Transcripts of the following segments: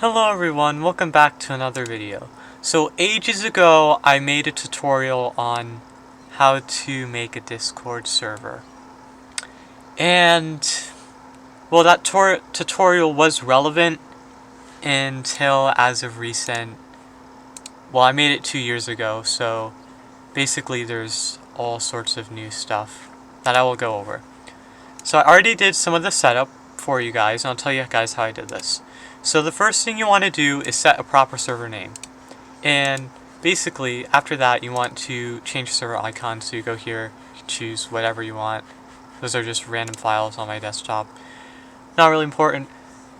Hello everyone, welcome back to another video. So ages ago I made a tutorial on how to make a Discord server. And well, that tutorial was relevant until as of recent. Well, I made it 2 years ago, so basically there's all sorts of new stuff that I will go over. So I already did some of the setup for you guys, and I'll tell you guys how I did this. So the first thing you want to do is set a proper server name. And basically, after that, you want to change the server icon. So you go here, you choose whatever you want. Those are just random files on my desktop. Not really important,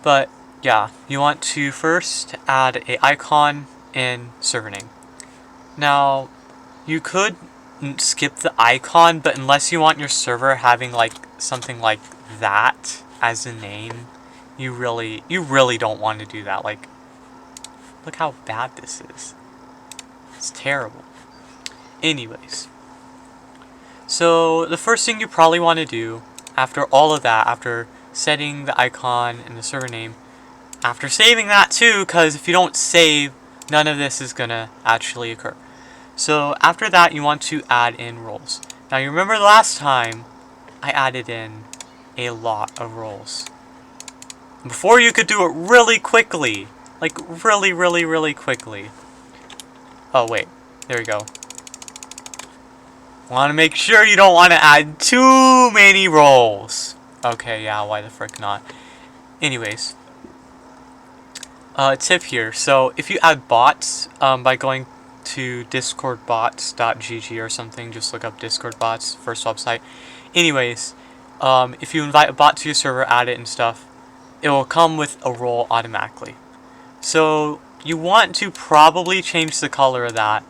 but yeah, you want to first add an icon and server name. Now, you could skip the icon, but unless you want your server having like something like that as a name, you really don't want to do that. Like, look how bad this is. It's terrible. Anyways, so the first thing you probably want to do after all of that, after setting the icon and the server name, after saving that too, because if you don't save, none of this is gonna actually occur. So after that, you want to add in roles. Now you remember last time I added in a lot of roles. Before you could do it really quickly. Like really quickly. Oh wait, there we go. Want to make sure you don't want to add too many roles. Okay, yeah, why the frick not? Anyways. Tip here. So if you add bots by going to discordbots.gg or something, just look up Discord bots, first website. Anyways, if you invite a bot to your server, add it and stuff, it will come with a role automatically. So you want to probably change the color of that,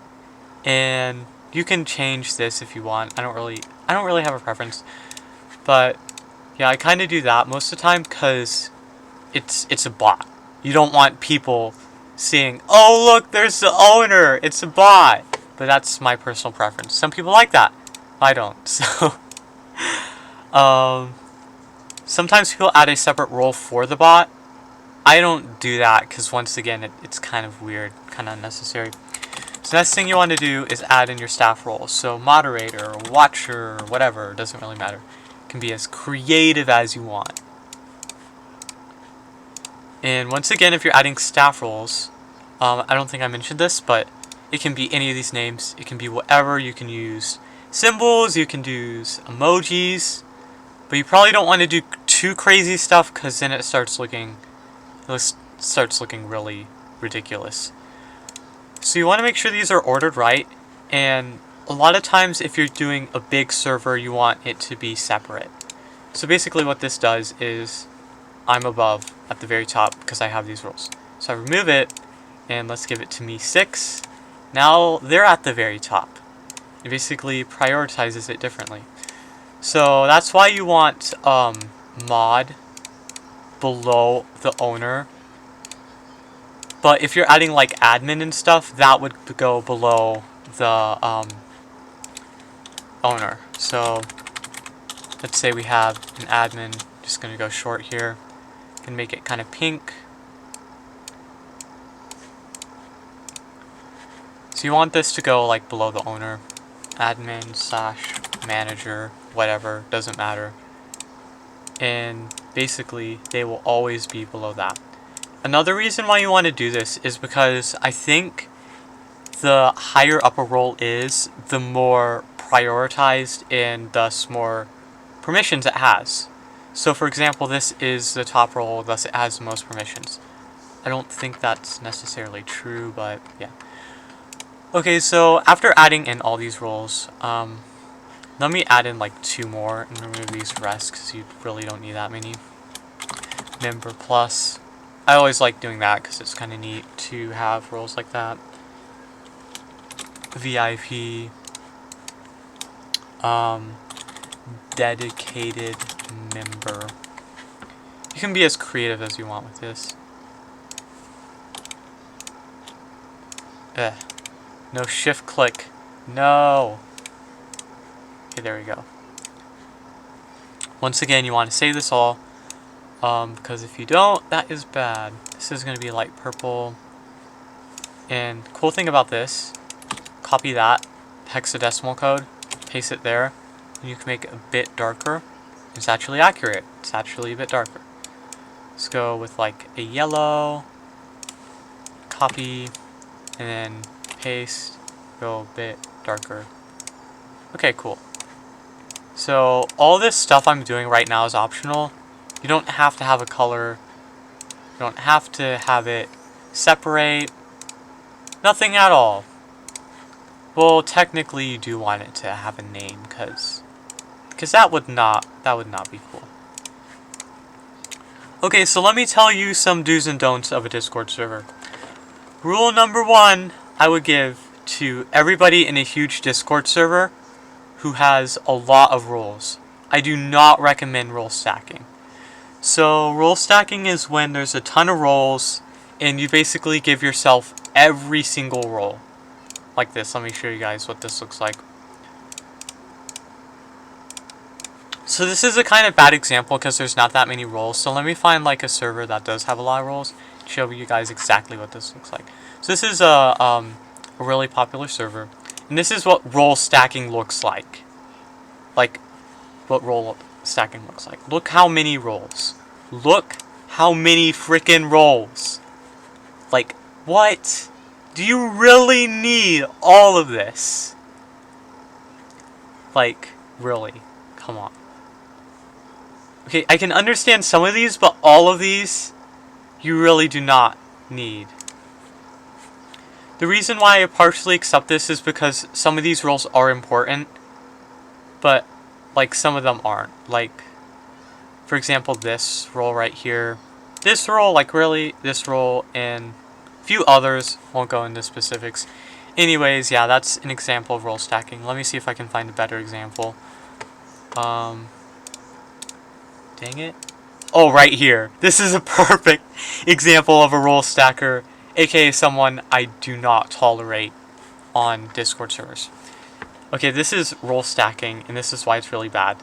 and you can change this if you want. I don't really have a preference, but yeah, I kind of do that most of the time because it's a bot. You don't want people seeing, oh look, there's the owner, it's a bot. But that's my personal preference. Some people like that. I don't. So sometimes people add a separate role for the bot. I don't do that because once again it's kind of weird, kind of unnecessary. So next thing you want to do is add in your staff roles. So moderator, watcher, whatever, doesn't really matter. It can be as creative as you want. And once again, if you're adding staff roles, I don't think I mentioned this, but it can be any of these names. It can be whatever. You can use symbols, you can use emojis, but you probably don't want to do too crazy stuff because then it starts looking really ridiculous. So you want to make sure these are ordered right, and a lot of times if you're doing a big server, you want it to be separate. So basically what this does is I'm above at the very top because I have these roles. So I remove it, and let's give it to me 6. Now they're at the very top. It basically prioritizes it differently. So that's why you want mod below the owner. But if you're adding like admin and stuff, that would go below the owner. So let's say we have an admin. Just gonna go short here. Can make it kind of pink. So you want this to go like below the owner. Admin / manager, whatever, doesn't matter. And basically they will always be below that. Another reason why you want to do this is because I think the higher up a role is, the more prioritized and thus more permissions it has. So for example, this is the top role, thus it has the most permissions. I don't think that's necessarily true, but yeah. Okay, so after adding in all these roles, let me add in like 2 more and remove these rest because you really don't need that many. Member plus. I always like doing that because it's kind of neat to have roles like that. VIP. Dedicated member. You can be as creative as you want with this. No shift click. No. Okay, there we go. Once again, you want to save this all. Because if you don't, that is bad. This is going to be light purple. And cool thing about this, copy that hexadecimal code, paste it there, and you can make it a bit darker. It's actually accurate. It's actually a bit darker. Let's go with like a yellow, copy, and then paste, go a bit darker. Okay, cool. So all this stuff I'm doing right now is optional. You don't have to have a color. You don't have to have it separate. Nothing at all. Well, technically you do want it to have a name, because that would not be cool. Okay, so let me tell you some do's and don'ts of a Discord server. Rule number 1 I would give to everybody in a huge Discord server who has a lot of roles. I do not recommend role stacking. So role stacking is when there's a ton of roles and you basically give yourself every single role. Like this. Let me show you guys what this looks like. So this is a kind of bad example because there's not that many roles. So let me find like a server that does have a lot of roles to show you guys exactly what this looks like. So this is a really popular server. And this is what role stacking looks like. Like what role stacking looks like. Look how many roles. Look how many freaking roles. Like, what? Do you really need all of this? Like, really? Come on. Okay, I can understand some of these, but all of these, you really do not need. The reason why I partially accept this is because some of these roles are important, but, like, some of them aren't. Like, for example, this role right here. This role, like, really, this role, and a few others, won't go into specifics. Anyways, yeah, that's an example of role stacking. Let me see if I can find a better example. Dang it. Oh, right here. This is a perfect example of a role stacker, aka someone I do not tolerate on Discord servers. Okay, this is role stacking, and this is why it's really bad.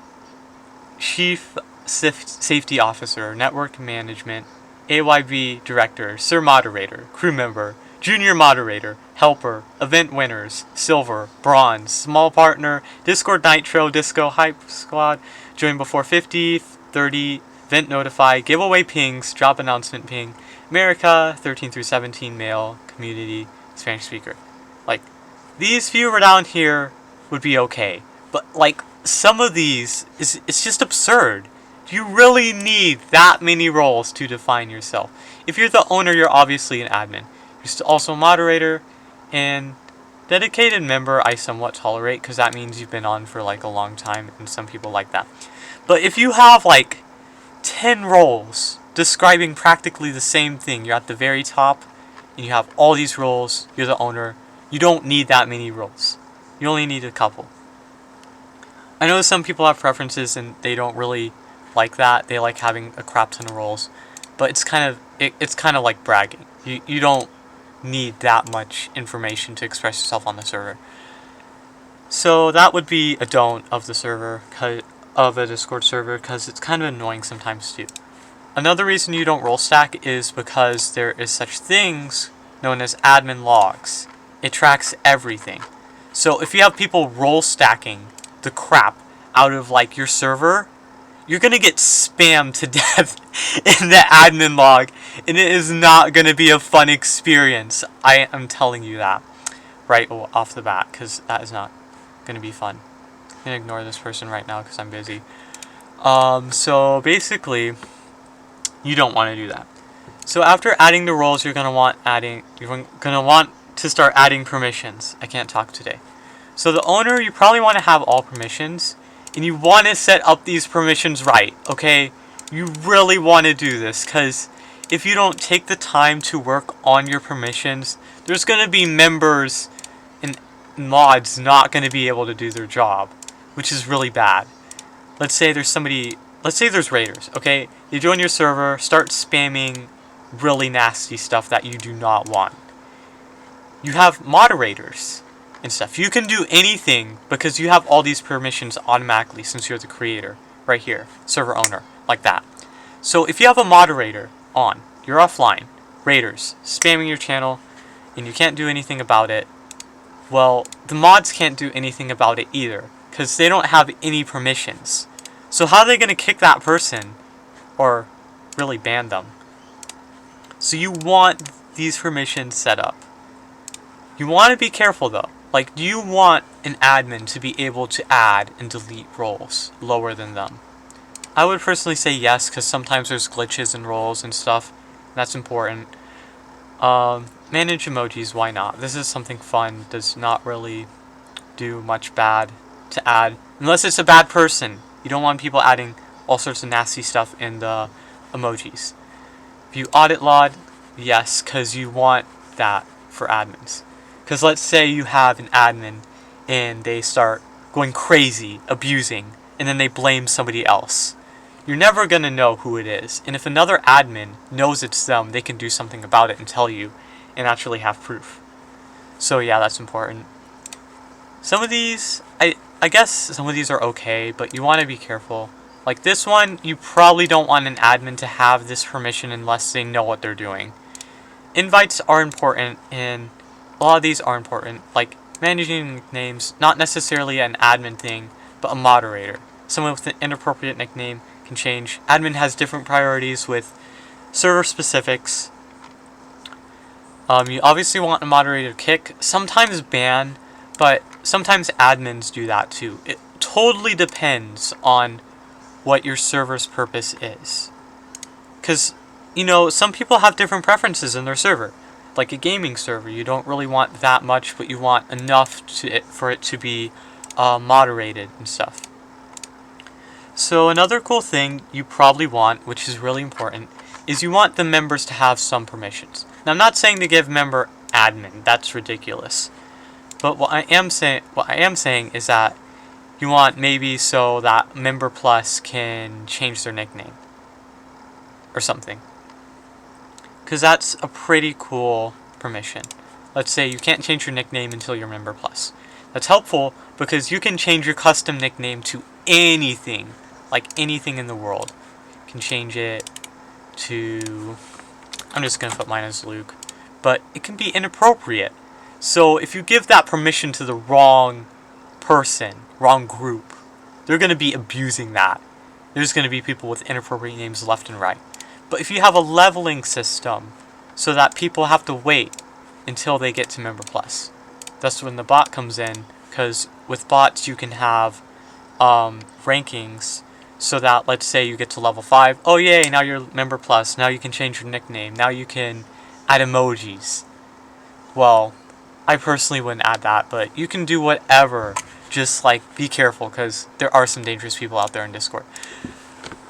Chief Safety Officer, Network Management, AYB Director, Sir Moderator, Crew Member, Junior Moderator, Helper, Event Winners, Silver, Bronze, Small Partner, Discord Nitro, Disco Hype Squad, Join Before 50, 30, Event Notify, Giveaway Pings, Drop Announcement Ping, America, 13 through 17, Male, Community, Spanish Speaker. Like, these few were down here would be okay. But, like, some of these, it's just absurd. Do you really need that many roles to define yourself? If you're the owner, you're obviously an admin. You're also a moderator, and dedicated member I somewhat tolerate, because that means you've been on for, like, a long time, and some people like that. But if you have, like, 10 roles describing practically the same thing, you're at the very top, and you have all these roles, you're the owner, you don't need that many roles. You only need a couple. I know some people have preferences, and they don't really like that. They like having a crap ton of roles. But it's kind of like bragging. You don't need that much information to express yourself on the server. So that would be a don't of the server, of a Discord server, because it's kind of annoying sometimes too. Another reason you don't role stack is because there is such things known as admin logs. It tracks everything. So if you have people role stacking the crap out of like your server, you're gonna get spammed to death in the admin log, and it is not gonna be a fun experience. I am telling you that right off the bat, because that is not gonna be fun. I'm gonna ignore this person right now because I'm busy. So basically, you don't want to do that. So after adding the roles, you're gonna want to start adding permissions. I can't talk today. So the owner, you probably want to have all permissions, and you want to set up these permissions right, okay? You really want to do this, because if you don't take the time to work on your permissions, there's going to be members and mods not going to be able to do their job, which is really bad. Let's say there's raiders, okay? You join your server, start spamming really nasty stuff that you do not want. You have moderators and stuff. You can do anything because you have all these permissions automatically since you're the creator. Right here. Server owner. Like that. So if you have a moderator on, you're offline, raiders spamming your channel, and you can't do anything about it, well, the mods can't do anything about it either, because they don't have any permissions. So how are they going to kick that person, or really ban them? So you want these permissions set up. You want to be careful though. Like, do you want an admin to be able to add and delete roles lower than them? I would personally say yes, because sometimes there's glitches in roles and stuff. That's important. Manage emojis, why not? This is something fun, does not really do much bad to add. Unless it's a bad person. You don't want people adding all sorts of nasty stuff in the emojis. View audit log, yes, because you want that for admins. Because let's say you have an admin and they start going crazy, abusing, and then they blame somebody else. You're never going to know who it is. And if another admin knows it's them, they can do something about it and tell you and actually have proof. So yeah, that's important. Some of these, I guess some of these are okay, but you want to be careful. Like this one, you probably don't want an admin to have this permission unless they know what they're doing. Invites are important, and a lot of these are important. Like managing nicknames, not necessarily an admin thing, but a moderator. Someone with an inappropriate nickname can change. Admin has different priorities with server specifics. You obviously want a moderator to kick, sometimes ban, but sometimes admins do that too. It totally depends on what your server's purpose is. Because, you know, some people have different preferences in their server. Like a gaming server, you don't really want that much, but you want enough for it to be moderated and stuff. So another cool thing you probably want, which is really important, is you want the members to have some permissions. Now I'm not saying to give member admin, that's ridiculous. But what I am saying is that you want maybe so that member plus can change their nickname or something. Because that's a pretty cool permission. Let's say you can't change your nickname until you're member plus. That's helpful because you can change your custom nickname to anything, like anything in the world. You can change it to, I'm just going to put mine as Luke, but it can be inappropriate. So if you give that permission to the wrong person, wrong group, they're going to be abusing that. There's going to be people with inappropriate names left and right. But if you have a leveling system so that people have to wait until they get to member plus, that's when the bot comes in, because with bots you can have rankings so that, let's say you get to level 5, oh yay, now you're member plus, now you can change your nickname, now you can add emojis. Well, I personally wouldn't add that, but you can do whatever. Just like be careful, because there are some dangerous people out there in Discord.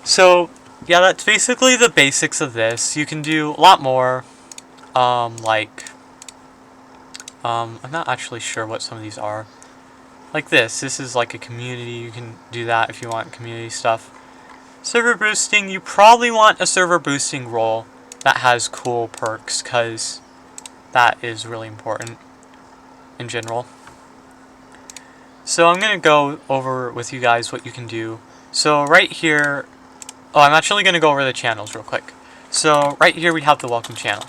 So yeah, that's basically the basics of this. You can do a lot more. I'm not actually sure what some of these are. Like this is like a community. You can do that if you want community stuff. Server boosting, you probably want a server boosting role that has cool perks, because that is really important in general. So I'm going to go over with you guys what you can do. So right here, I'm actually going to go over the channels real quick. So right here we have the welcome channel.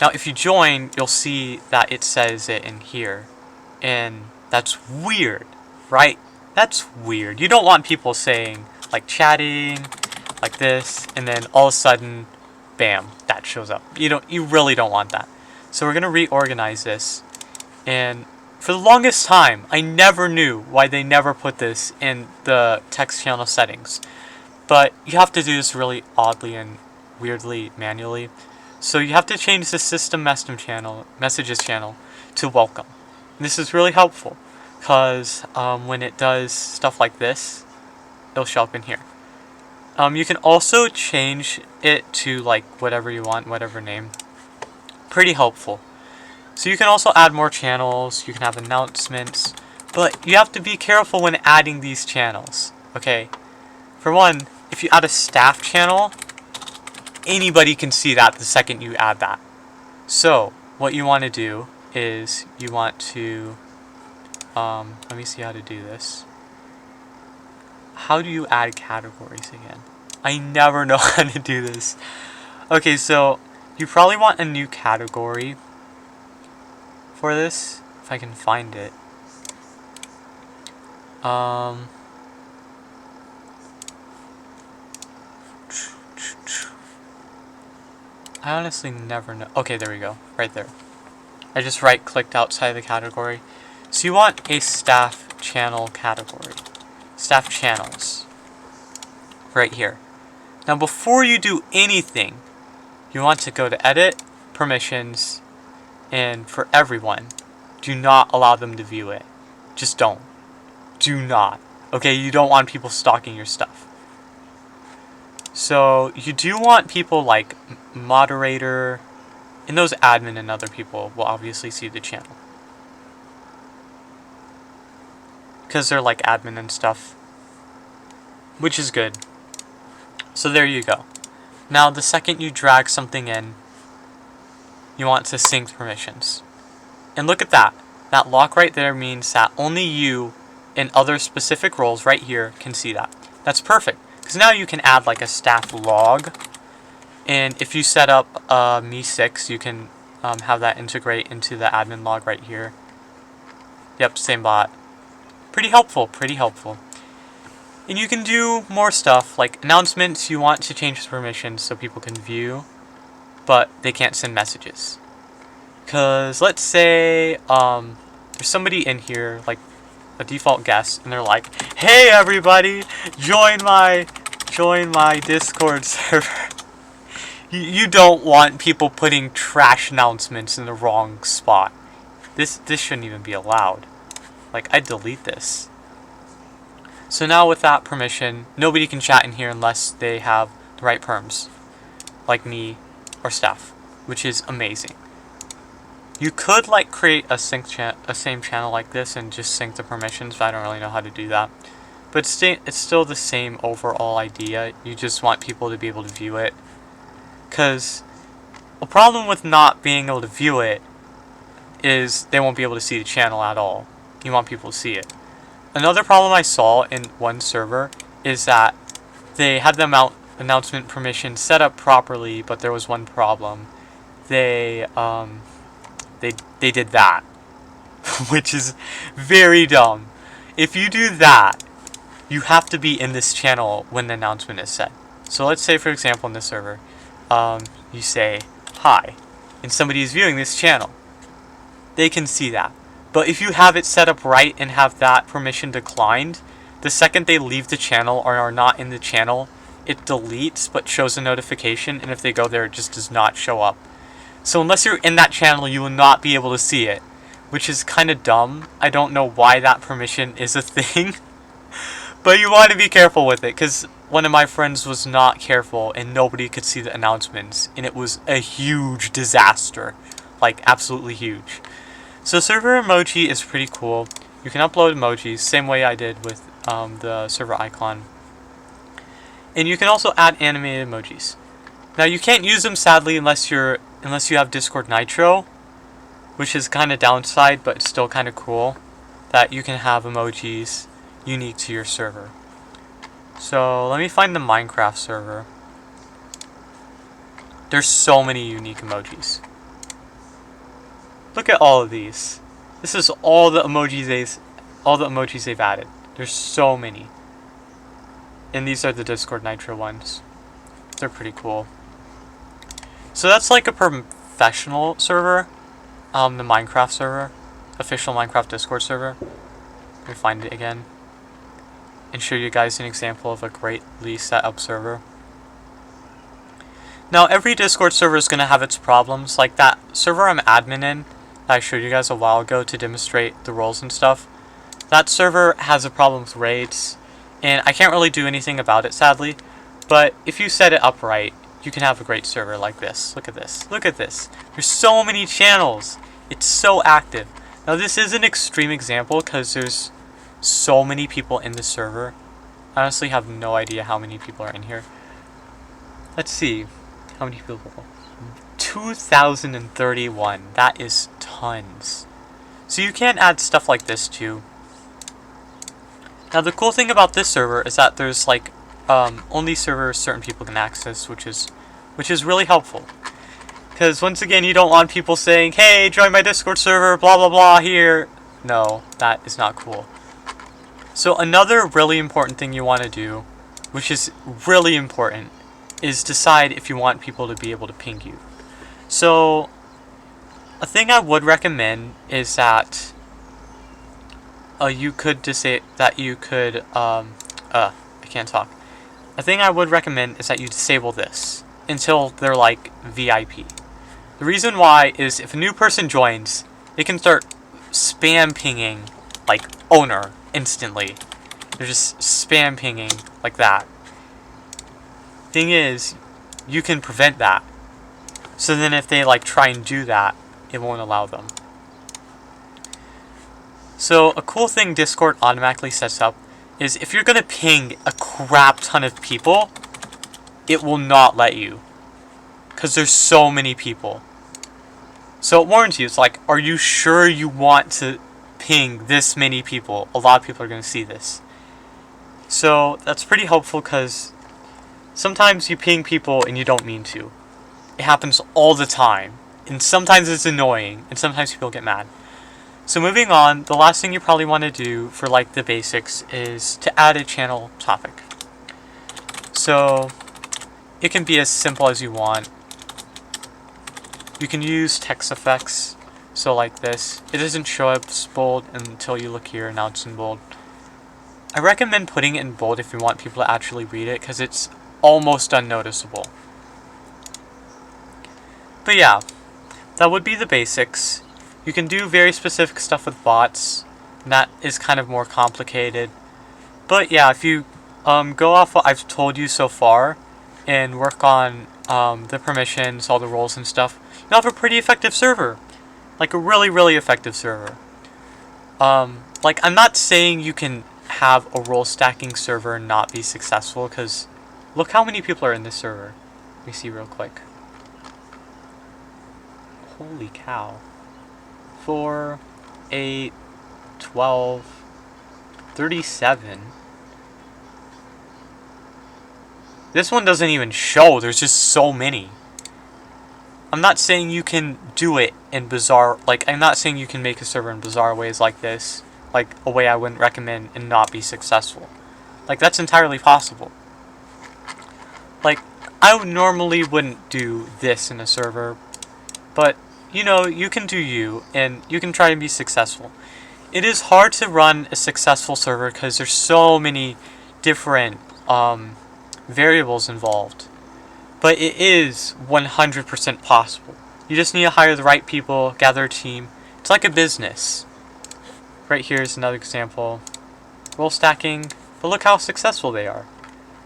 Now if you join, you'll see that it says it in here. And that's weird, right? That's weird. You don't want people saying, like, chatting, like this, and then all of a sudden, bam, that shows up. You really don't want that. So we're going to reorganize this. And for the longest time, I never knew why they never put this in the text channel settings. But you have to do this really oddly and weirdly manually. So you have to change the system messages channel to welcome. And this is really helpful, because when it does stuff like this, it'll show up in here. You can also change it to like whatever you want, whatever name. Pretty helpful. So you can also add more channels, you can have announcements, but you have to be careful when adding these channels, okay? For one, if you add a staff channel, anybody can see that the second you add that. So what you want to do is you want to, let me see how to do this. How do you add categories again? I never know how to do this. Okay, so you probably want a new category for this, if I can find it. I honestly never know. Okay, there we go. Right there. I just right-clicked outside the category. So you want a staff channel category. Staff channels. Right here. Now before you do anything, you want to go to Edit, Permissions, and for everyone, do not allow them to view it. Just don't. Do not. Okay, you don't want people stalking your stuff. So you do want people like moderator, and those admin and other people will obviously see the channel. Because they're like admin and stuff. Which is good. So there you go. Now the second you drag something in, you want to sync permissions. And look at that. That lock right there means that only you and other specific roles right here can see that. That's perfect. Because now you can add like a staff log. And if you set up Me6, you can have that integrate into the admin log right here. Yep, same bot. Pretty helpful, pretty helpful. And you can do more stuff, like announcements. You want to change the permissions so people can view, but they can't send messages. Because let's say there's somebody in here, like a default guest, and they're like, "Hey everybody, join my Discord server." You don't want people putting trash announcements in the wrong spot. This shouldn't even be allowed. Like, I'd delete this. So now with that permission, nobody can chat in here unless they have the right perms, like me or staff, which is amazing. You could like create a same channel like this and just sync the permissions, but I don't really know how to do that. But it's still the same overall idea. You just want people to be able to view it. Because a problem with not being able to view it is they won't be able to see the channel at all. You want people to see it. Another problem I saw in one server is that they had the announcement permission set up properly, but there was one problem. They did that, which is very dumb. If you do that, you have to be in this channel when the announcement is set. So let's say, for example, in this server, you say hi, and somebody is viewing this channel. They can see that. But if you have it set up right and have that permission declined, the second they leave the channel or are not in the channel, it deletes but shows a notification, and if they go there, it just does not show up. So unless you're in that channel, you will not be able to see it, which is kind of dumb. I don't know why that permission is a thing, but you want to be careful with it, because one of my friends was not careful and nobody could see the announcements, and it was a huge disaster, like absolutely huge. So server emoji is pretty cool. You can upload emojis, same way I did with the server icon. And you can also add animated emojis. Now you can't use them sadly unless you have Discord Nitro, which is kind of downside, but it's still kind of cool that you can have emojis unique to your server. So let me find the Minecraft server. There's so many unique emojis. Look at all of these. This is all the emojis they've added. There's so many. And these are the Discord Nitro ones. They're pretty cool. So that's like a professional server. The Minecraft server. Official Minecraft Discord server. Let me find it again. And show you guys an example of a greatly set up server. Now every Discord server is going to have its problems. Like that server I'm admin in, that I showed you guys a while ago to demonstrate the roles and stuff. That server has a problem with raids, and I can't really do anything about it sadly, but if you set it up right, you can have a great server like this. Look at this. Look at this. There's so many channels. It's so active. Now this is an extreme example because there's so many people in the server. I honestly have no idea how many people are in here. Let's see. How many people? 2,031. That is tons. So you can add stuff like this too. Now the cool thing about this server is that there's like only servers certain people can access, which is really helpful. Because once again, you don't want people saying, "Hey, join my Discord server, blah blah blah here." No, that is not cool. So another really important thing you want to do, which is really important, is decide if you want people to be able to ping you. So a thing I would recommend is that you could I can't talk. A thing I would recommend is that you disable this until they're like VIP. The reason why is if a new person joins, they can start spam pinging like owner instantly. They're just spam pinging like that. Thing is, you can prevent that. So then if they like try and do that, it won't allow them. So a cool thing Discord automatically sets up is if you're gonna ping a crap ton of people, it will not let you. Because there's so many people. So it warns you, it's like, are you sure you want to ping this many people? A lot of people are gonna see this. So that's pretty helpful because sometimes you ping people and you don't mean to. It happens all the time. And sometimes it's annoying, and sometimes people get mad. So moving on, the last thing you probably want to do for like the basics is to add a channel topic. So it can be as simple as you want. You can use text effects, so like this. It doesn't show up as bold until you look here, now it's in bold. I recommend putting it in bold if you want people to actually read it, because it's almost unnoticeable. But yeah, that would be the basics. You can do very specific stuff with bots, and that is kind of more complicated. But yeah, if you go off what I've told you so far, and work on the permissions, all the roles and stuff, you'll have a pretty effective server. Like a really, really effective server. Like, I'm not saying you can have a role stacking server and not be successful, because look how many people are in this server. Let me see real quick. Holy cow. 4, 8, 12, 37. This one doesn't even show, there's just so many. I'm not saying you can do it in bizarre, like, I'm not saying you can make a server in bizarre ways like this, like a way I wouldn't recommend and not be successful. Like, that's entirely possible. Like, I normally wouldn't do this in a server, but, you know, you can do you, and you can try and be successful. It is hard to run a successful server because there's so many different variables involved. But it is 100% possible. You just need to hire the right people, gather a team. It's like a business. Right here is another example. Role stacking, but look how successful they are.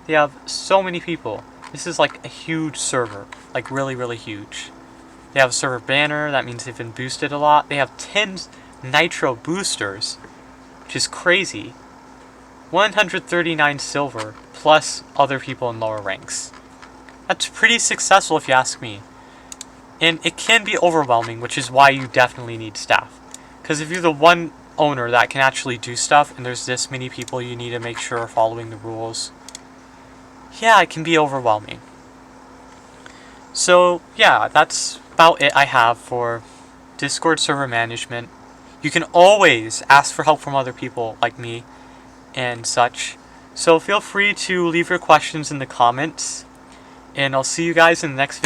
They have so many people. This is like a huge server, like really, really huge. They have a server banner, that means they've been boosted a lot. They have 10 nitro boosters, which is crazy. 139 silver, plus other people in lower ranks. That's pretty successful if you ask me. And it can be overwhelming, which is why you definitely need staff. Because if you're the one owner that can actually do stuff, and there's this many people you need to make sure are following the rules, yeah, it can be overwhelming. So, yeah, that's about it I have for Discord server management. You can always ask for help from other people like me and such. So feel free to leave your questions in the comments. And I'll see you guys in the next video.